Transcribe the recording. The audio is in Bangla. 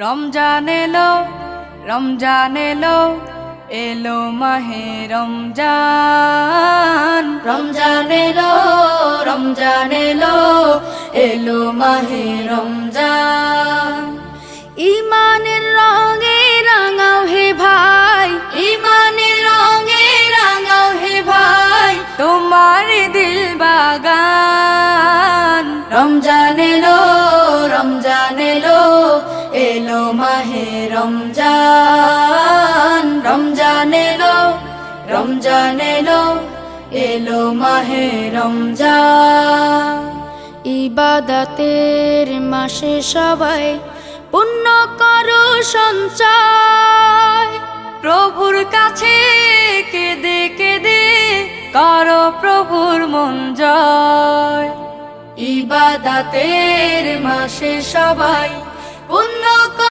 রমজান এলো, রমজান এলো, এলো মাহে রমজান। রমজান এলো, রমজান এলো, এলো মাহে রমজান। ইমানের রঙে রাঙাও হে ভাই, ইমানের রঙে রাঙাও হে ভাই, তোমার দিল বাগান। রমজান এলো, রমজান এলো, এলো মাহে রমজান। রমজান এলো, রমজান এলো, এলো মাহে রমজান। ইবাদতের মাসে সবাই পুণ্য করো সঞ্চয়, প্রভুর কাছে কেঁদে কেঁদে করো প্রভুর মন জয়। ইবাদতের মাসে সবাই পুণ্য